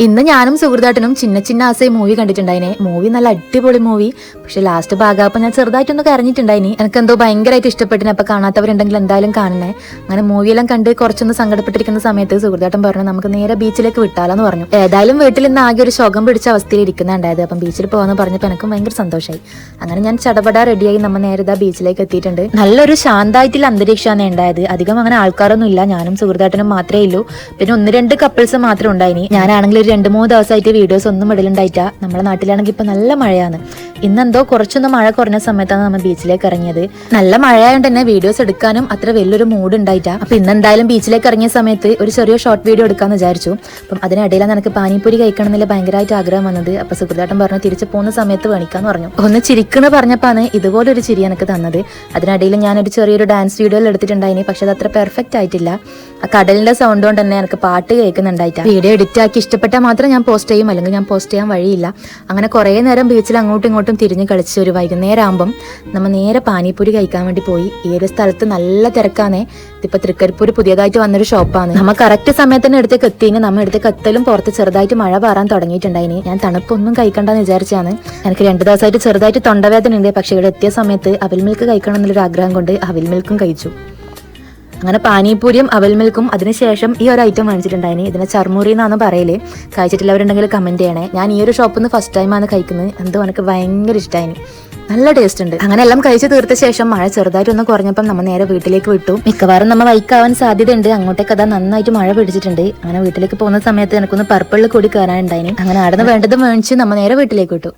ഇന്ന് ഞാനും സുഹൃത്താട്ടനും ചിന്ന ചിന്ന Aasai movie കണ്ടിട്ടുണ്ടായിനെ. Movie നല്ല അടിപൊളി മൂവി. പക്ഷെ ലാസ്റ്റ് ഭാഗമായപ്പോൾ ഞാൻ ചെറുതായിട്ടൊന്ന് കരഞ്ഞിട്ടുണ്ടായിനി. എനിക്ക് എന്തോ ഭയങ്കരമായിട്ട് ഇഷ്ടപ്പെട്ടിന്. അപ്പൊ കാണാത്തവരുണ്ടെങ്കിൽ എന്തായാലും കാണണേ. അങ്ങനെ മൂവിയെല്ലാം കണ്ട് കുറച്ചൊന്ന് സങ്കടപ്പെട്ടിരിക്കുന്ന സമയത്ത് സുഹൃത്താട്ടൻ പറഞ്ഞു നമുക്ക് നേരെ ബീച്ചിലേക്ക് വിട്ടാലെന്ന് പറഞ്ഞു. ഏതായാലും വീട്ടിൽ നിന്ന് ആകെ ഒരു ശോകം പിടിച്ച അവസ്ഥയിൽ ഇരിക്കുന്നുണ്ടായത്. അപ്പം ബീച്ചിൽ പോകാന്ന് പറഞ്ഞപ്പോൾ എനിക്കും ഭയങ്കര സന്തോഷമായി. അങ്ങനെ ഞാൻ ചടപടാ റെഡിയായി നമ്മൾ നേരെ ബീച്ചിലേക്ക് എത്തിയിട്ടുണ്ട്. നല്ലൊരു ശാന്തമായിട്ടുള്ള അന്തരീക്ഷമാണ് ഉണ്ടായത്. അധികം അങ്ങനെ ആൾക്കാരൊന്നും ഇല്ല. ഞാനും സുഹൃത്താട്ടനും മാത്രമേ ഉള്ളൂ. പിന്നെ 1-2 കപ്പിൾസ് മാത്രമേ ഉണ്ടായിനി. ഞാനാണെങ്കിൽ 2-3 ദിവസമായിട്ട് വീഡിയോസ് ഒന്നും ഇടലുണ്ടായിട്ടാ. നമ്മുടെ നാട്ടിലാണെങ്കിൽ ഇപ്പൊ നല്ല മഴയാണ്. ഇന്നെന്തോ കുറച്ചൊന്ന് മഴ കുറഞ്ഞ സമയത്താണ് നമ്മൾ ബീച്ചിലേക്ക് ഇറങ്ങിയത്. നല്ല മഴയായതുകൊണ്ട് തന്നെ വീഡിയോസ് എടുക്കാനും അത്ര വലിയൊരു മൂഡ് ഉണ്ടായിട്ടാ. അപ്പൊ ഇന്നെന്തായാലും ബീച്ചിലേക്ക് ഇറങ്ങിയ സമയത്ത് ഒരു ചെറിയ ഷോർട്ട് വീഡിയോ എടുക്കാന്ന് വിചാരിച്ചു. അപ്പം അതിനിടയിലാണ് എനിക്ക് പാനിപ്പൂരി കഴിക്കണം എന്നില്ല ഭയങ്കരമായിട്ട് ആഗ്രഹം വന്നത്. അപ്പൊ സുഹൃത്താട്ടൻ പറഞ്ഞു തിരിച്ചു പോകുന്ന സമയത്ത് വേണിക്കാന്ന് പറഞ്ഞു. ഒന്ന് ചിരിക്കുന്ന പറഞ്ഞപ്പാണ് ഇതുപോലൊരു ചിരി എനിക്ക് തന്നത്. അതിനിടയിൽ ഞാനൊരു ചെറിയൊരു ഡാൻസ് വീഡിയോയിൽ എടുത്തിട്ടുണ്ടായിനി. പക്ഷെ അത് അത്ര പെർഫെക്റ്റ് ആയിട്ടില്ല. ആ കടലിന്റെ സൗണ്ട് കൊണ്ട് തന്നെ എനിക്ക് പാട്ട് കേൾക്കുന്നുണ്ടായിട്ടാ. വീഡിയോ എഡിറ്റ് ആക്കി ഇഷ്ടപ്പെട്ടാൽ മാത്രം ഞാൻ പോസ്റ്റ് ചെയ്യും, അല്ലെങ്കിൽ ഞാൻ പോസ്റ്റ് ചെയ്യാൻ വഴിയില്ല. അങ്ങനെ കുറേ നേരം ബീച്ചിൽ അങ്ങോട്ടും ഇങ്ങോട്ടും തിരിഞ്ഞ് കളിച്ച് ഒരു വൈകുന്നേരം ആകുമ്പം നമ്മൾ നേരെ പാനിപ്പൂരി കഴിക്കാൻ വേണ്ടി പോയി. ഈ ഒരു സ്ഥലത്ത് നല്ല തിരക്കാണേ. ഇതിപ്പോൾ തൃക്കരിപ്പൂർ പുതിയതായിട്ട് വന്നൊരു ഷോപ്പാണ്. നമ്മൾ കറക്റ്റ് സമയത്ത് തന്നെ എടുത്തേക്ക് എത്തിയിന്. നമ്മൾ എടുത്തേക്ക് എത്തലും പുറത്ത് ചെറുതായിട്ട് മഴ പാറാൻ തുടങ്ങിയിട്ടുണ്ടായിന്. ഞാൻ തണുപ്പൊന്നും കഴിക്കണ്ടെന്ന് വിചാരിച്ചാണ്. എനിക്ക് 2 ദിവസമായിട്ട് ചെറുതായിട്ട് തൊണ്ടവേദന ഉണ്ട്. പക്ഷേ ഇവിടെ എത്തിയ സമയത്ത് അവിൽ മിൽക്ക് കഴിക്കണം എന്നുള്ളൊരു ആഗ്രഹം കൊണ്ട് അവിൽ മിൽക്കും കഴിച്ചു. അങ്ങനെ പാനിപ്പൂരിയും അവൽ മിൽക്കും അതിനുശേഷം ഈ ഒരു ഐറ്റം വാങ്ങിച്ചിട്ടുണ്ടായിന്. ഇതിനെ ചർമുറി എന്നാണ് പറയല്. കഴിച്ചിട്ടുള്ളവരുണ്ടെങ്കിൽ കമന്റ് ചെയ്യണേ. ഞാൻ ഈ ഒരു ഷോപ്പിൽ നിന്ന് ഫസ്റ്റ് ടൈമാണ് കഴിക്കുന്നത്. എന്തോ എനിക്ക് ഭയങ്കര ഇഷ്ടമായി. നല്ല ടേസ്റ്റ് ഉണ്ട്. അങ്ങനെ എല്ലാം കഴിച്ചു തീർത്ത ശേഷം മഴ ചെറുതായിട്ടൊന്ന് കുറഞ്ഞപ്പം നമ്മൾ നേരെ വീട്ടിലേക്ക് വിട്ടു. മിക്കവാറും നമ്മൾ വൈക്കാവാൻ സാധ്യതയുണ്ട്. അങ്ങോട്ടേക്ക് അതാ നന്നായിട്ട് മഴ പിടിച്ചിട്ടുണ്ട്. അങ്ങനെ വീട്ടിലേക്ക് പോകുന്ന സമയത്ത് എനിക്കൊന്ന് പർപ്പിളിൽ കൂടി കയറാനുണ്ടായിന്. അങ്ങനെ അവിടെ നിന്ന് വേണ്ടതും മേടിച്ച് നമ്മൾ നേരെ വീട്ടിലേക്ക് വിട്ടു.